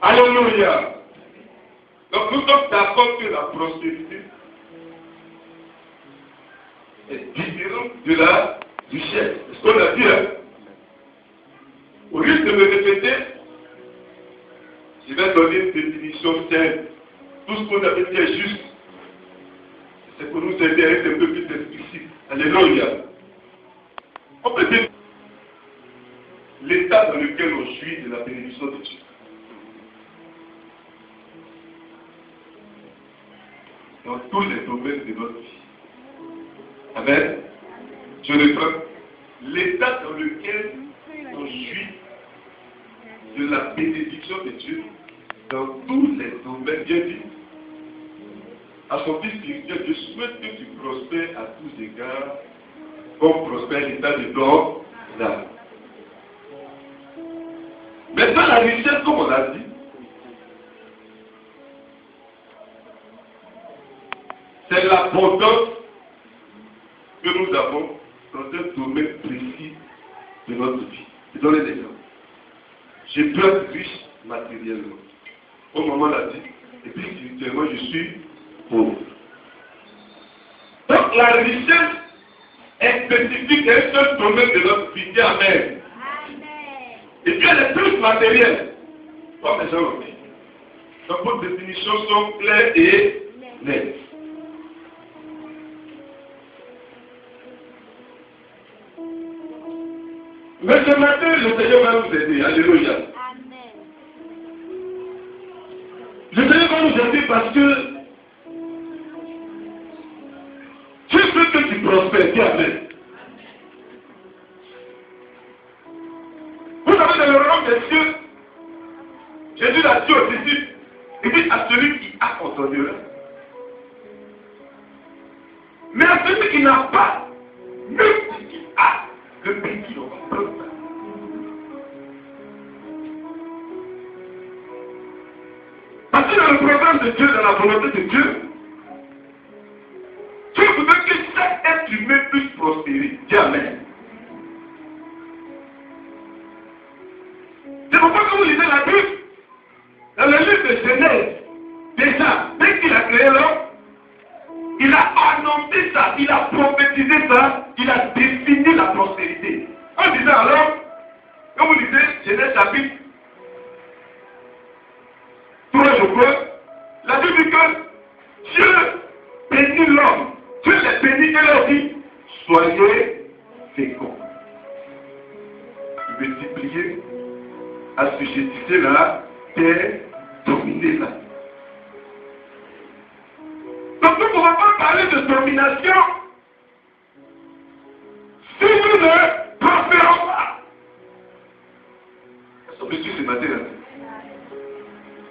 Alléluia. Donc nous sommes d'accord que la prospérité est différente de la richesse. C'est ce qu'on a dit. Hein? Au lieu de me répéter, je vais donner une définition simple. Tout ce qu'on avait dit est juste. C'est pour nous aider à être un peu plus explicite. Alléluia. On peut dire l'état dans lequel on jouit de la bénédiction de Dieu. Dans tous les domaines de notre vie. Amen. Je reprends. L'état dans lequel on jouit de la bénédiction de Dieu dans tous les domaines. Bien dit, à son fils spirituel, je souhaite que tu prospères à tous égards, comme prospère l'état de ton âme. Maintenant, la richesse, comme on l'a dit, c'est l'abondance que nous avons dans un domaine précis de notre vie. Je donne un exemple. Je peux être riche matériellement. Au moment l'a dit, et puis spirituellement, je suis pauvre. Donc la richesse est spécifique à un seul domaine de notre vie. Amen. Et puis elle est plus matérielle, comme les gens l'ont dit. Donc vos définitions sont claires et nettes. Mais ce matin, le Seigneur va nous aider. Alléluia. Amen. Le Seigneur va nous aider parce que tu veux que tu prospères. Dis Amen. Vous savez, dans le royaume des cieux, Jésus l'a dit aux disciples, il dit à celui qui a entendu. Mais à celui qui n'a pas, même qui a, le pays qui l'aura. Parce que dans le programme de Dieu, dans la volonté de Dieu, Dieu voudrait que chaque être humain puisse prospérer. Dis Amen. C'est pourquoi quand vous lisez la Bible, dans le livre de Genèse, déjà, dès qu'il a créé l'homme, il a annoncé ça, il a prophétisé ça, il a défini la prospérité. En disant alors, quand vous lisez Genèse chapitre 3, je crois, la Bible dit que Dieu bénit l'homme, Dieu les bénit et leur dit, soyez féconds, multipliez, assujettissez la terre, dominez-la. Donc nous ne pouvons pas parler de domination si nous ne prospérons pas. Est-ce que monsieur ce matin là?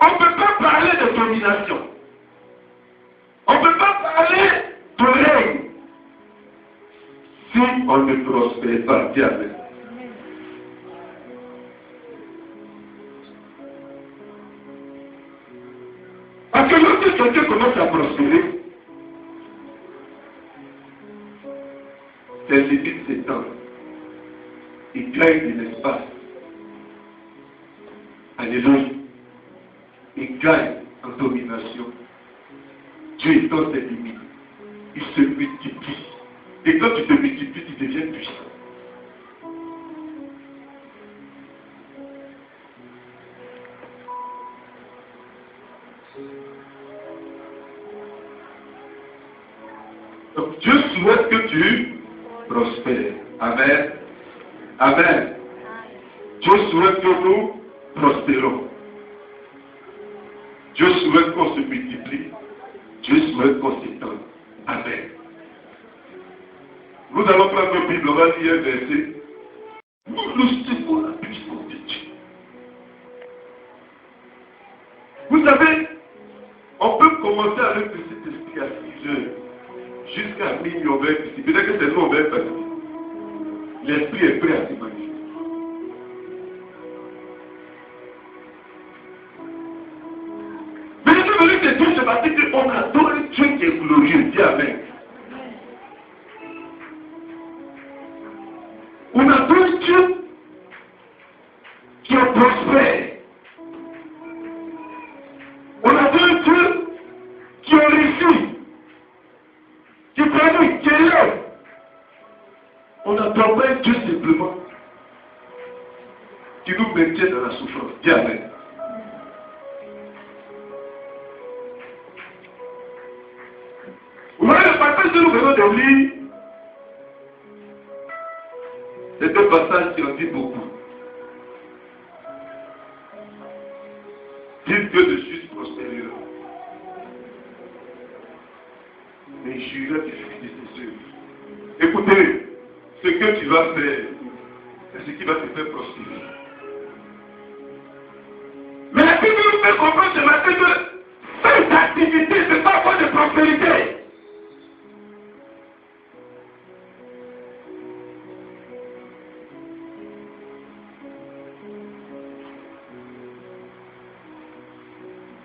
On ne peut pas parler de domination. On ne peut pas parler de règne si on ne prospère pas. Dis Amen. Parce que lorsque quelqu'un commence à prospérer, ses limites s'étendent. Il gagne de l'espace. Alléluia. Il gagne en domination. Dieu étend ses limites. Il se multiplie. Et quand tu te multiplies, tu deviens puissant. Donc Dieu souhaite que tu prospères. Amen. Amen. Dieu souhaite que nous prospérons. Dieu souhaite qu'on se multiplie. Dieu souhaite qu'on s'étende. Amen. Nous allons prendre notre Bible, on va lire un verset. Nous savons la puissance de Dieu. Vous savez, on peut commencer avec le Saint-Esprit à 6 heures. Jusqu'à minuit, on va être ici. Peut-être que c'est nous, on va être parti. L'Esprit est prêt à se manifester. Mais je veux dire que Dieu se bâtit qu'on adore Dieu qui est glorieux. Dis Amen. On adore Dieu qui est prospère. l'intérieur. On n'attend pas Dieu simplement qui nous maintient dans la souffrance. Bien, amen. Vous voyez le passage que nous venons de lire, c'est un passage qui en dit beaucoup. Dites que de juste prospérera. Mais jura du fruit de ses œuvres. Écoutez, ce que tu vas faire, c'est ce qui va te faire prospérer. Mais la Bible nous fait comprendre ce matin que cette activité, ce n'est pas quoi de prospérité.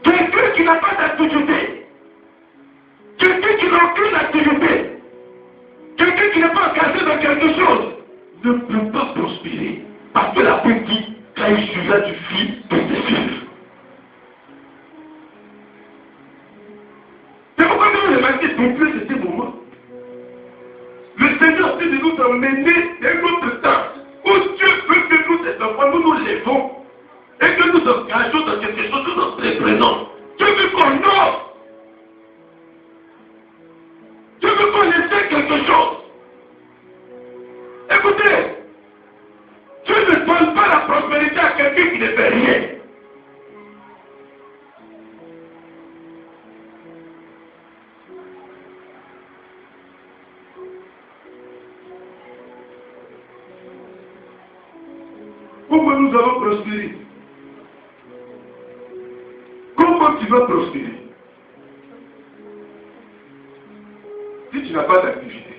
Quelqu'un qui n'a pas d'activité, quelqu'un qui n'a aucune activité, quelqu'un qui n'est pas engagé dans quelque chose, ne peut pas prospérer. Parce que la Bible dit, quand il jugera du fruit de ses œuvres. C'est pourquoi nous remarquons depuis ce moment. Le Seigneur dit de nous emmener un autre temps où Dieu veut que nous, ces enfants, nous nous lèvons et que nous engageons dans quelque chose, nous nous reprenons. Dieu veut qu'on ose. Dieu veut qu'on essaie quelque chose. Écoutez, Dieu ne donne pas la prospérité à quelqu'un qui ne fait rien. Pourquoi nous allons prospérer? Comment tu vas prospérer? Si tu n'as pas d'activité.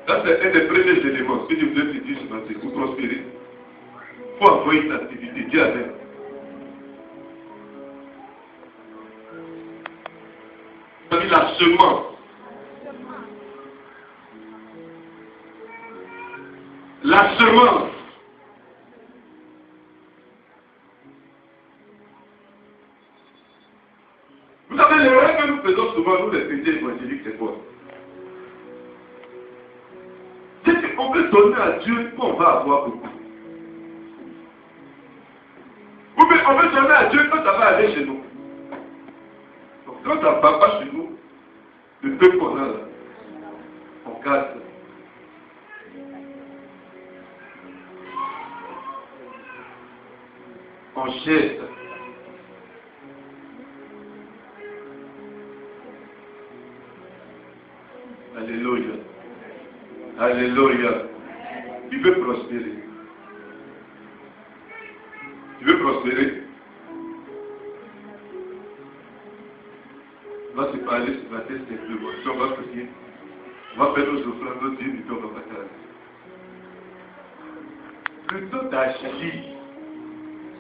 Ça, c'est un des premiers éléments que Dieu voulait te dire ce matin. Pour prospérer, il faut avoir une activité. Dis amen. La semence. La semence. Vous savez, l'erreur que nous faisons souvent, nous les chrétiens évangéliques, c'est quoi? C'est qu'on veut donner à Dieu qu'on va avoir beaucoup. Ou bien on veut donner à Dieu quand ça va aller chez nous. Donc quand ça ne va pas chez nous, le peu qu'on a là, on casse. On jette. Alléluia. Alléluia. Tu veux prospérer. Tu veux prospérer. On va se parler ce matin simplement. Si on va prier, on va faire nos offrandes, nos dîmes, et puis on va partager. Le temps d'agir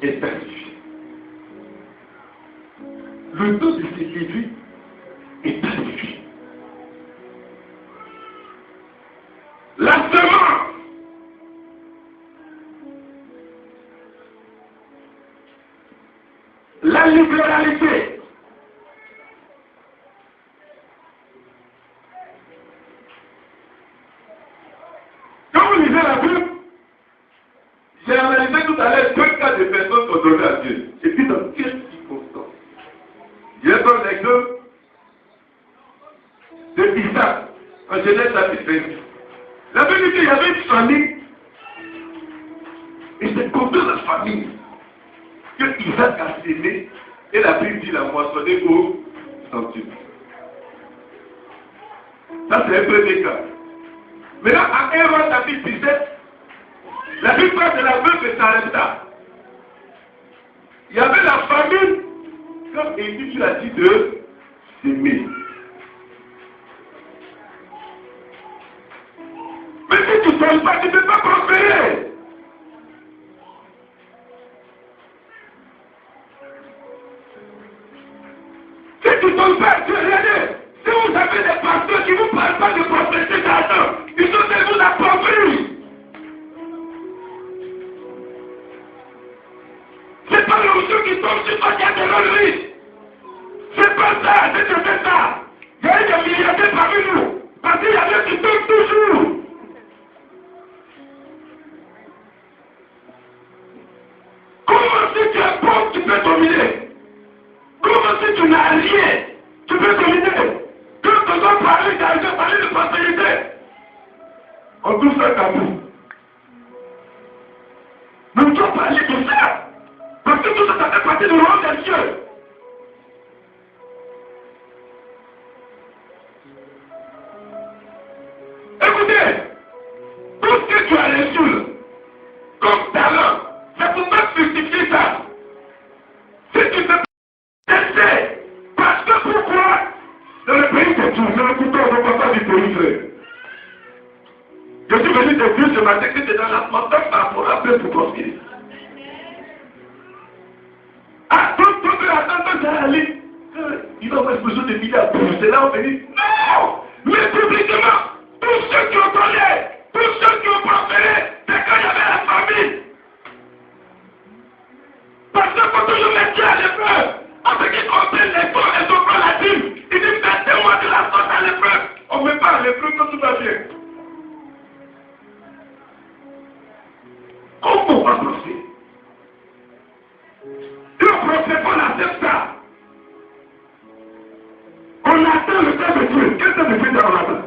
est arrivé. Le temps de s'élever est arrivé. La semence. La libéralité. Quand vous lisez la Bible, j'ai analysé tout à l'heure 2 cas de personnes qui ont donné à Dieu. Et puis dans quelles circonstances? Je vais prendre l'exemple de Isaac en Genèse chapitre 20. La Bible dit qu'il y avait une famille. Et c'est comme dans la famille que Isaac a sémé. Et la Bible dit la moissonner au centime. Ça c'est un premier cas. Maintenant, à 1 Roi chapitre 17, la Bible parle de la veuve de Sarepta. Il y avait la famine, comme Élie tu l'as dit, de s'aimer. Mais si tu ne donnes pas, tu ne peux pas prospérer. Si tu ne donnes pas, tu regardez. Si vous avez des pasteurs qui ne vous parlent pas de prospérité d'argent, ils sont de vous appauvrir. pas l'onction qui tombe sur toi qui a de l'honneur. C'est pas ça, c'est que c'est ça. Il y a des milliardaires parmi nous. Parce qu'il y a des qui tombent toujours. Comment si tu es pauvre, tu peux dominer? Comment si tu n'as rien, tu peux dominer? Quand on doit parler d'argent, parler de prospérité, on trouve ça tabou. Mais on doit parler de ça. Parce que tout ça, ça fait partie du royaume des cieux. Écoutez, tout ce que tu as reçu comme talent, c'est pour pas justifier ça. Si tu te sais, parce que pourquoi dans le pays de Dieu, dans le couteau, on ne peut pas du pays frère. Je suis venu de Dieu ce matin que c'est dans l'atmosphère favorable pour prospérer. Ah, tout le attendre dans la ligne. Il va avoir besoin de milliards pour c'est là on dit non! Mais publiquement, tous ceux qui ont donné, tous ceux qui ont prospéré, c'est quand il y avait la famine. Parce qu'il faut toujours mettre à l'épreuve. En ce qui concerne les fonds et son prend la dîme, il dit mettez-moi de la sorte à l'épreuve. On ne met pas à l'épreuve quand tout va bien. Comment on va prospérer? Le prophète, on accepte ça. On attend le temps de Dieu. Quel temps de Dieu on attend?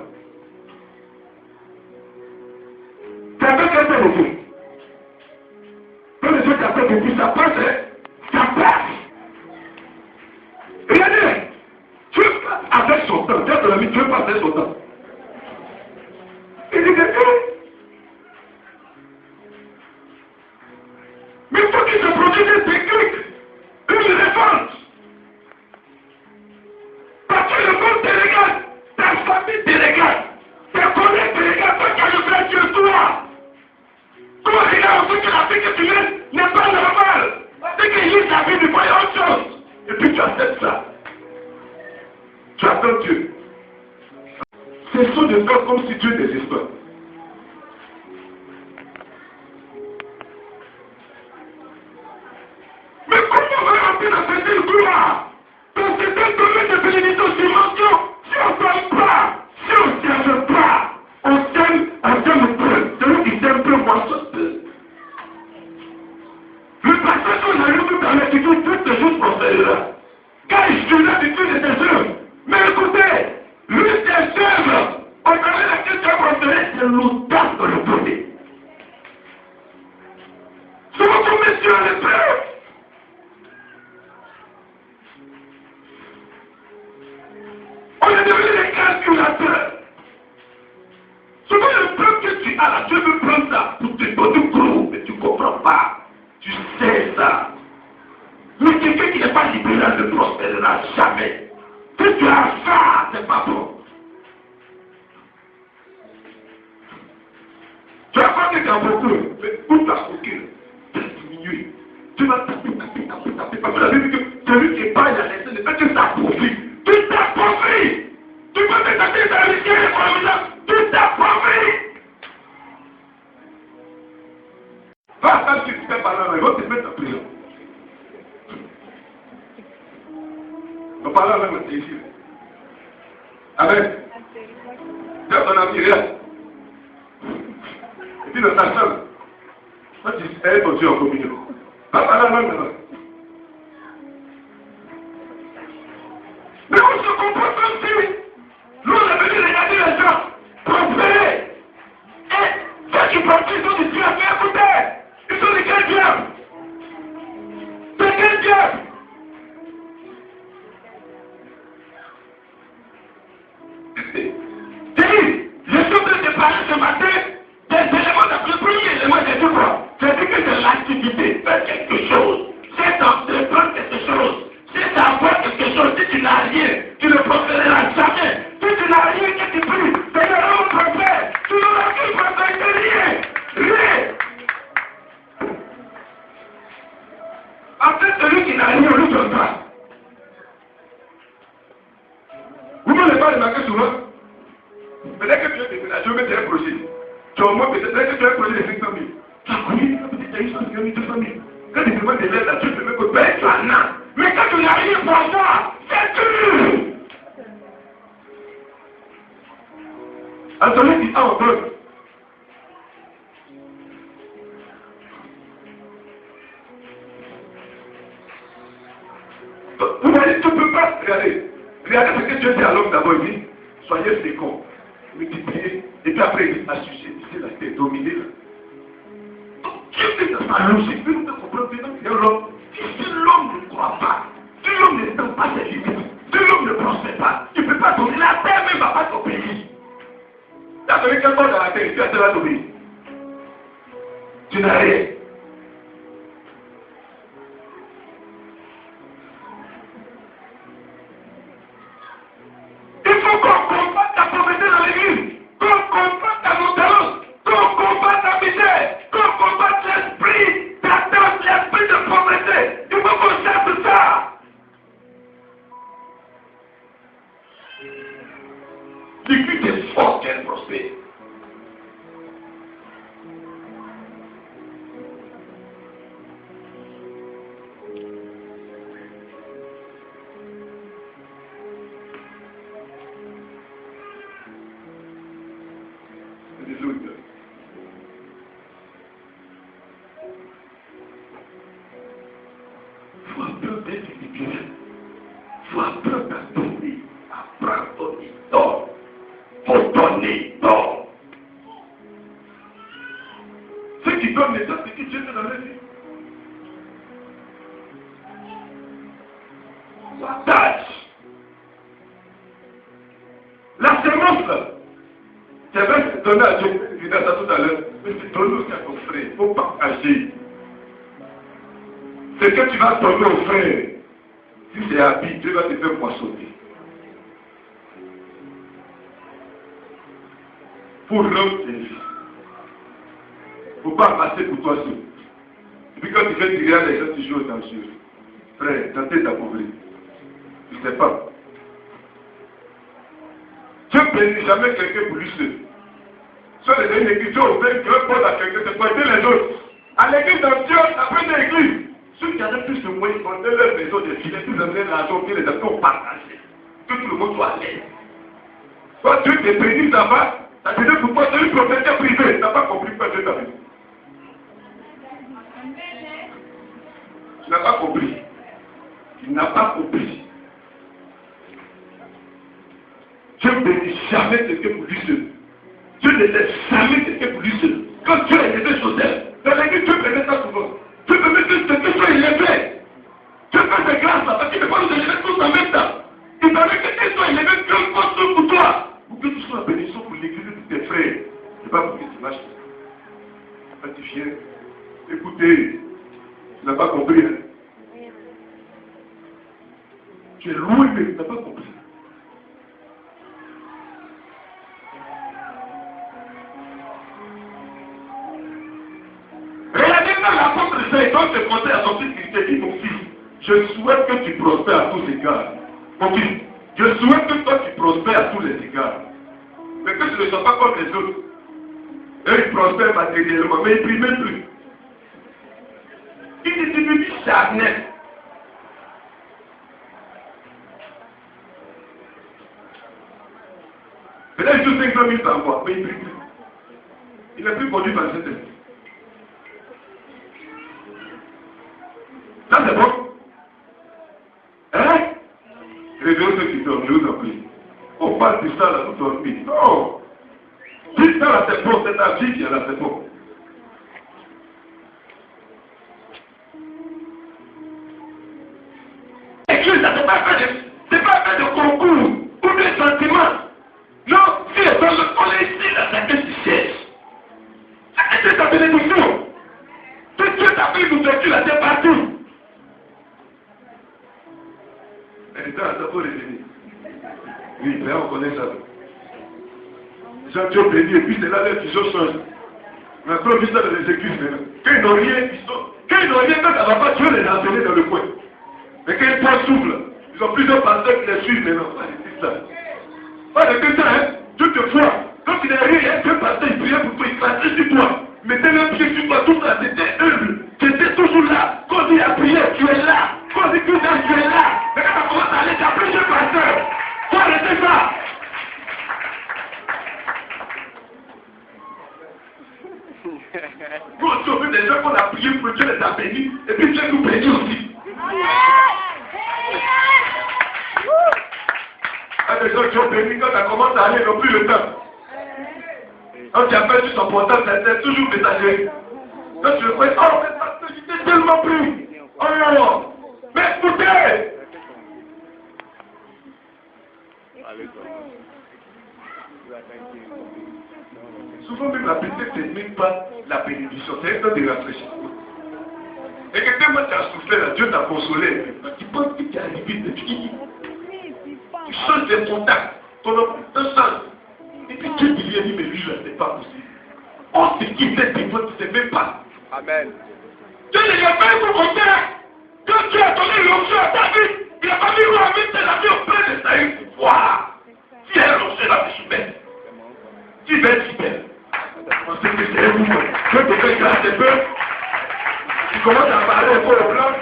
C'est avec quel temps de Dieu? Quand les autres attendent depuis ça passe, ça passe. Regardez, Dieu passe avec son temps. Dieu te l'a mis, Dieu passe avec son temps. Il dit que mais il faut qu'il se produise un déclic, une réponse. Parce que le monde te regarde, ta famille te regarde, tes collègues te regardent, toi qui as le vrai Dieu, toi. Toi, regarde, ce que la vie que tu mènes n'est pas normal. C'est qu'il y a ta vie, il faut y autre chose. Et puis tu acceptes ça. Tu attends Dieu. Cessons de faire comme si Dieu n'existe pas. Mais comment on va rentrer dans cette gloire? Dans cet domaine de bénédiction, dimension, si on ne t'aime pas, si on ne t'aime pas, on t'aime peu. Celui qui t'aime peu, moi, ça peu. Le passage qu'on a eu tout à l'heure, qui dit toutes les choses prospérera. Car il se là du tout de tes œuvres. Mais écoutez, lui, tes œuvres, au travers de laquelle tu as prospéré, c'est l'audace de le donner. Si vous tombez sur l'épreuve, on est devenu des calculateurs. Souvent le peuple que tu as là, Dieu veut prendre ça pour te donner gros, mais tu ne comprends pas. Tu sais ça. Mais quelqu'un qui n'est pas libéral ne prospérera jamais. Si tu as ça, c'est pas bon. Tu vas voir que tu as beaucoup, mais où tu as aucune, tu as diminué. Tu vas taper. Parce que la Bible dit que celui qui épargne la laissé ne fait que ça profite. Tu t'appauvris. Tu peux te taper dans les cieux formidable. Tu t'appauvris. Va attendre que tu fais par là, ils vont te mettre en prison. On parle même de ici. Amen. Fais ton ami rien. Et puis dans ta chambre, toi tu es ton Dieu en communion. Va parler même maintenant. Mais on se comprend comme si nous on est venu regarder les gens prospérer. Et ceux qui prospèrent, ils ont des dieux à faire écouter. Ils sont de quel diable? De quel diable? Je suis venu te parler ce matin des éléments de le premier élément de tout quoi. C'est que c'est l'activité, faire quelque chose. C'est d'entreprendre quelque chose. C'est d'avoir quelque chose. Si tu n'as rien, tu ne prospéreras jamais. Si tu n'as rien que tu pries, c'est le homme prospère. Tu n'auras qu'une prospérité, rien. Rien. En fait, celui qui n'a rien, on lui donne pas. Vous ne m'avez pas remarqué souvent? Peut-être que tu es déménagé, tu veux mettre un projet. Tu as au moins peut-être que tu as un projet de 500 000. Tu as connu, peut-être que tu as eu 100 000, 200 000. Quand tu demandes des lettres là, tu te mets Antoine dit, on donne. Vous voyez, tu ne peux pas. Regardez ce que Dieu dit à l'homme d'abord. Il dit, soyez féconds, multipliez. Et puis après, il dit, assujettissez la terre, dominez-la. Donc Dieu dit dans sa logique, vous ne comprenez pas l'homme. Si l'homme ne croit pas, si l'homme ne tend pas ses limites, si l'homme ne prospère pas, tu ne peux pas donner. La terre même va pas t'obéir. Tu as donné quelqu'un dans la terre, tu as terre à t'obéir. Tu n'as rien. Il faut qu'on combatte ta pauvreté dans l'église, qu'on combatte ta nonchalance, qu'on combatte ta misère, qu'on combatte l'esprit d'attente, l'esprit de pauvreté. Il faut qu'on chasse ça. L'église est forte qu'elle prospère. Alléluia. Faut apprendre d'être équilibré. Faut apprendre à donner. Apprendre à donner. Donne. Faut donner. Donne. Ceux qui donnent les autres, c'est qui Dieu fait dans leur vie. Partage. La semence là. Tu avais donné à Dieu, je disais ça tout à l'heure, mais c'est donner aussi à ton frère, il faut partager. Ce que tu vas donner au frère, si c'est habit, Dieu va te faire poissonner. Pour l'homme, c'est vie. Il ne faut pas passer pour toi seul. Et puis quand tu fais tirer à les gens, tu joues dans le jeu. Frère, tentez d'appauvrir. Tu ne sais pas. Dieu ne bénit jamais quelqu'un pour lui seul. Soit les églises, Dieu pose à quelqu'un, c'est pour aider les autres. À l'église dans Dieu, après l'église, ceux qui avaient plus de moyens, ils vendaient leur maison des filets, tous amenaient l'argent, puis les ont partagés. Que tout le monde soit à l'aise. Soit Dieu te bénit là-bas, ça te dit pourquoi c'est une propriété privée. Tu n'as pas compris pourquoi Dieu t'a béni. Tu n'as pas compris. Tu n'as pas compris. Dieu ne bénit jamais quelqu'un pour lui seul. Dieu ne laisse jamais quelqu'un pour lui seul. Quand Dieu est élevé sur terre, dans l'église, Dieu permet ça souvent. Dieu permet que quelqu'un soit élevé. Dieu fait des grâces là, parce qu'il ne peut pas nous élever tous en même temps. Il permet que quelqu'un soit élevé, Dieu fasse tout pour toi. Pour que tu sois bénédiction pour l'église de tes frères. C'est pas pour que tu marches. Quand tu viens, écoutez, tu n'as pas compris. Hein? Tu es loué, mais tu n'as pas compris. Regardez quand l'apôtre Jésus te conseille à son fils, il te dit, mon fils, je souhaite que tu prospères à tous égards. Mon fils, je souhaite que toi tu prospères à tous les égards. Mais que tu ne sois pas comme les autres. Eux, ils prospèrent matériellement, mais ils ne prient même plus. Il est devenu charnel. Peut-être qu'il joue 500 000 par mois, mais il ne prie plus. Il n'est plus conduit par cette tête. Ça c'est bon. Hein? Réveillez ceux qui dorment, je vous en prie. On parle de ça là pour dormir. Non. Dites ça là, c'est bon, c'est ta vie qui est là, c'est bon. Église, ça c'est pas fait de concours ou de sentiments. Non, si on est ici, là, c'est que tu cherches. C'est ta bénédiction. C'est Dieu t'a fait une ouverture là, c'est partout. Ça faut les bénir. Oui, mais on connaît ça. Jean Dieu bénit et puis c'est là les visions changent. Maintenant, on vit ça dans les églises maintenant. Quand ils n'ont rien, quand ça ne va pas, Dieu les a amenés dans le coin. Mais quand ils prennent souffle, ils ont plusieurs pasteurs qui les suivent maintenant. Pas de ça, hein. Dieu te voit. Quand il est rien, il y a deux pasteurs, ils priaient pour toi, ils classaient sur toi. Mettez le pied sur toi, tout ça, c'était humble. Tu étais toujours là. Quand il a prié, tu es là. Quand il dit tu es là. Mais quand tu commences à aller, tu as plusieurs pasteurs. Faut arrêter ça. fait qu'on a prié pour Dieu les a bénis, et puis Dieu nous bénit aussi. Il y a des gens qui ont béni quand ça commence à aller, ils n'ont plus le temps. Quand tu as fait sur son portable, c'est toujours messager. Quand tu le fais, oh, mais ça te dit tellement plus. Oh non, mais écoutez. Souvent même la bénédiction, ce n'est même pas la bénédiction, c'est un temps de rafraîchissement. Et que tellement tu as souffert, là, Dieu t'a consolé. Tu penses que tu es arrivé de qui? Tu changes de contact, ton un sens. Et puis Dieu te dit, mais lui, là, c'est pas possible. On se quitte des fois, tu ne sais même pas. Amen. Dieu ne l'a pas pour mon père. Quand Dieu a donné l'onction à ta vie, il n'a pas mis où avec la vie au plein de sa vie. Waouh! Si elle l'onction là, je suis belle. Tu belle, si belle. On sait que c'est un mouvement. Dieu te fait grâce un peu. Tu commences à parler un peu au blanc.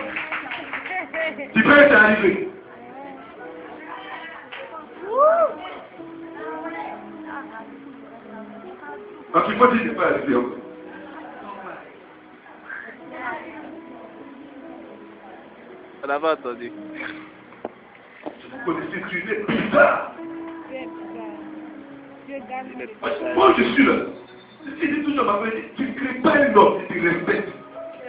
Tu peux être arrivé. Donc il faut dire que c'est pas arrivé encore. On n'a pas entendu. Vous connaissez, tu es bizarre. Moi je suis là. Je dis toujours à ma mère, tu ne crées pas un homme qui te respecte.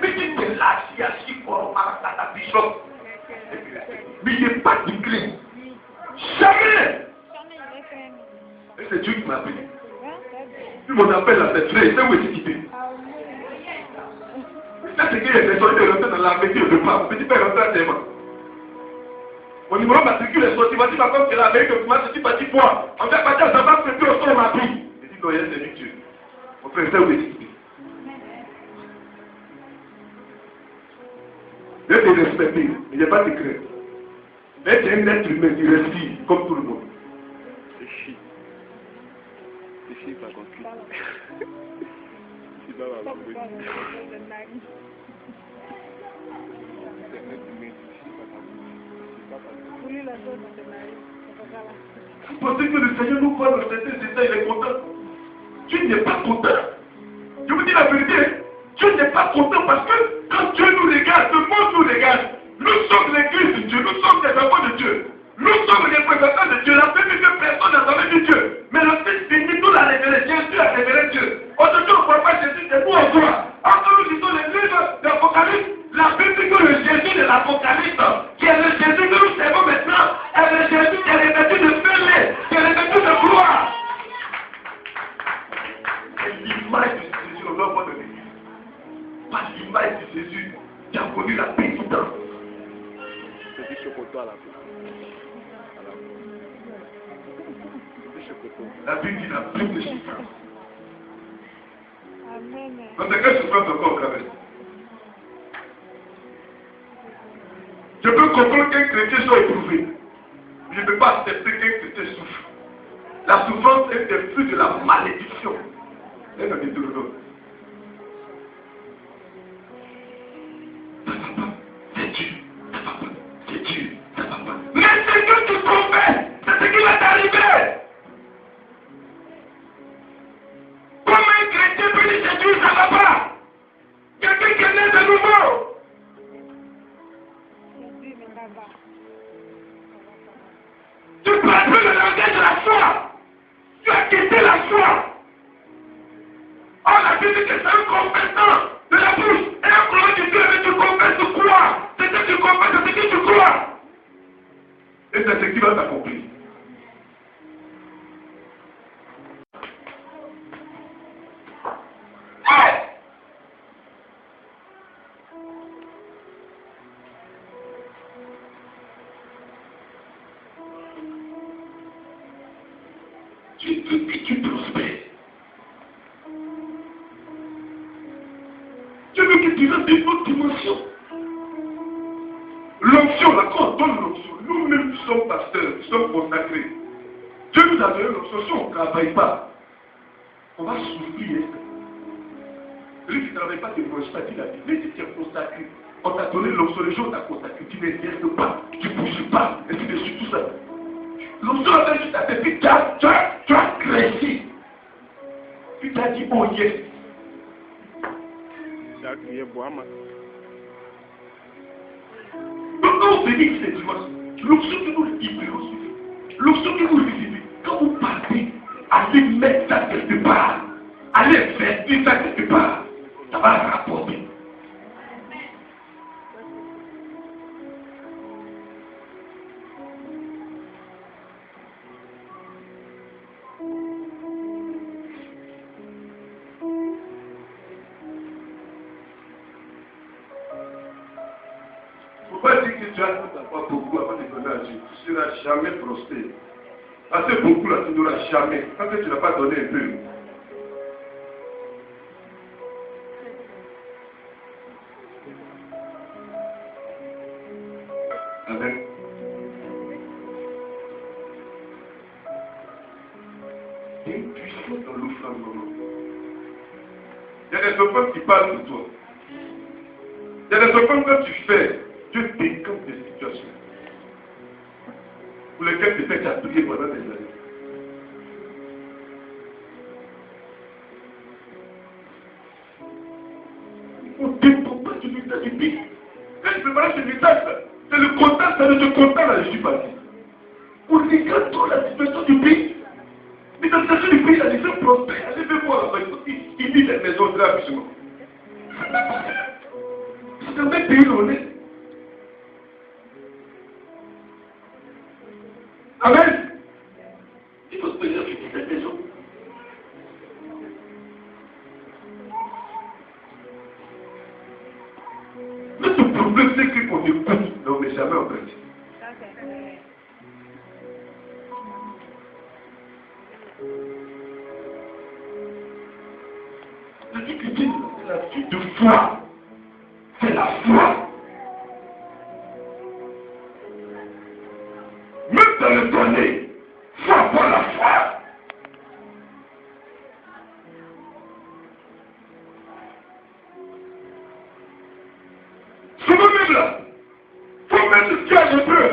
Mais tu te lâches assis pour ta bishop. Mais il n'est pas discret. Jamais. Et c'est Dieu qui m'a appelé. Puis mon appel là, c'est frère, c'est où est-ce qu'il est? C'est qu'il y a des gens qui sont rentrés dans la maison de pas. Mon petit père est rentré à Théma. Mon numéro matricule est sorti. Il m'a dit, ma femme, c'est la veille de moi, je suis parti voir. En fait, pas dire, ça va se faire au sol, ma vie. Il dit, non, il y a c'est Dieu. Mon frère, c'est où est-ce qu'il est? Je vais te respecter, mais il n'y a pas de crainte. Mais tu es un être humain qui respire comme tout le monde. C'est chi. C'est chi, pas compris. C'est pas ma bruit. Vous pensez que le Seigneur nous parle dans certains états, il est content. Dieu n'est pas content. Je vous dis la vérité, Dieu n'est pas content parce que quand Dieu nous regarde, le monde nous regarde. Nous sommes l'église de Dieu, nous sommes des enfants de Dieu. Nous sommes les représentants de Dieu. La Bible dit que personne n'a jamais vu Dieu. Mais le Fils béni nous l'a révélé. Jésus a révélé Dieu. Aujourd'hui, on ne voit pas Jésus, c'est nous en voit. Quand nous lisons les livres d'Apocalypse, la Bible dit que le Jésus de l'Apocalypse, qui est le Jésus que nous servons maintenant, est le Jésus qui est revêtu de fêlé, qui est revêtu de gloire. C'est l'image de Jésus au nom de l'Église. Pas l'image de Jésus qui a connu la pénitence. C'est du chocolat à la peau. La Bible dit la Bible de souffrance. Amen. Donc, c'est quelle souffrance encore au travers? Je peux comprendre qu'un chrétien soit éprouvé. Je ne peux pas accepter qu'un chrétien souffre. La souffrance est le fruit de la malédiction. C'est un Deutéronome. Ça va pas, c'est Dieu. Ça va pas, c'est Dieu. Ça va pas. Mais c'est Dieu qui confesse. C'est ce qui va t'arriver. Comment un chrétien peut dire c'est Dieu, ça va pas? Quelqu'un qui est né de nouveau. Tu parles plus le langage de la foi. Tu as quitté la foi. On a dit que c'est un confessant de la bouche. Et un croyant de Dieu, mais tu confesses, tu crois. C'est ce que tu confesses, c'est ce que tu crois. Et c'est ce qui va t'accomplir. Tu veux que tu prospères. Tu veux que tu restes une autre dimension. L'onction, là, quand on donne l'onction, nous-mêmes nous sommes pasteurs, nous sommes consacrés. Dieu nous a donné l'onction, si on ne travaille pas, on va souffrir. Celui qui ne travaille pas, tu ne manges pas, dit la vie. Mais si tu es consacré, on t'a donné l'onction, les gens t'ont consacré, tu ne restes pas, tu ne bouges pas, et puis dessus tout ça. L'onction a fait juste à tes pieds, tu as créé. Puis tu as dit, oh yes. Donc quand on se dit que c'est dimanche, lorsque vous recevez, quand vous partez, allez mettre ça quelque part, allez faire ça quelque part, ça va rapporter. Il ne faut pas dire que tu as beaucoup avant de donner à Dieu. Tu ne seras jamais prospère. Assez beaucoup là, tu n'auras jamais. Parce que tu n'as pas donné un peu. Amen. Il y a une puissance dans l'offrande. Il y a des enfants qui parlent de toi. Il y a des enfants quand tu fais, Dieu décante des situations pour lesquelles peut-être tu as prié pendant des années. On ne dépend pas du message du pays. Quand je préparais ce message, c'est le contact, c'est de ce contact là, je suis parti. On regarde trop la situation du pays. Mais dans la situation du pays, la nation prospère. Allez voir là-bas, il dit les maisons très rapidement. C'est dans quel pays on est? Amen. Il faut se payer sur cette maison. Notre problème, c'est qu'on écoute, mais on ne met jamais en pratique. La vie chrétienne, c'est la vie de foi. C'est la foi. Même dans le donner, il faut avoir la foi. C'est vous-même là. Il faut mettre ce qu'il y a de peu.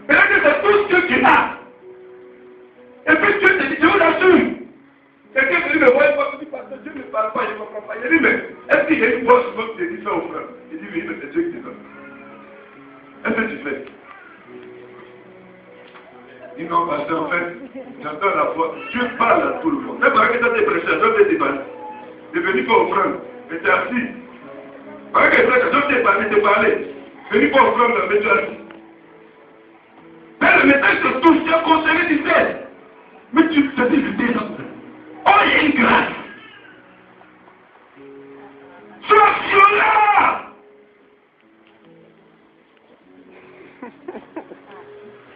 Et là, c'est tout ce que tu as. Et puis Dieu te dit, je vous l'assure. Quelqu'un qui dit, mais voyez pas, parce que Dieu ne parle pas, je ne comprends pas. Il dit, mais est-ce qu'il y a une voix souvent qui te dit, fais offrande? Il dit, oui, mais c'est Dieu qui te donne. Est-ce que tu fais? Il dit, non, parce qu'en fait, j'entends la voix. Dieu parle à tout le monde. Même avec cette dépression, je vais te parler. Tu es venu faire offrande, mais tu es assis. Avec cette dépression, je t'ai parlé, venu faire offrande, mais tu es assis. Mais le message te touche, tu as conseillé du fait. Mais tu te dis, je t'ai ça. Oh, il y a une grâce. Sois là.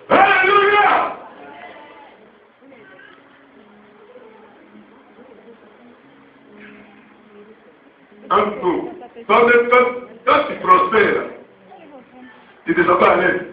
Alléluia. Un coup. Quand tu prospères, tu ne te sens pas à l'aise.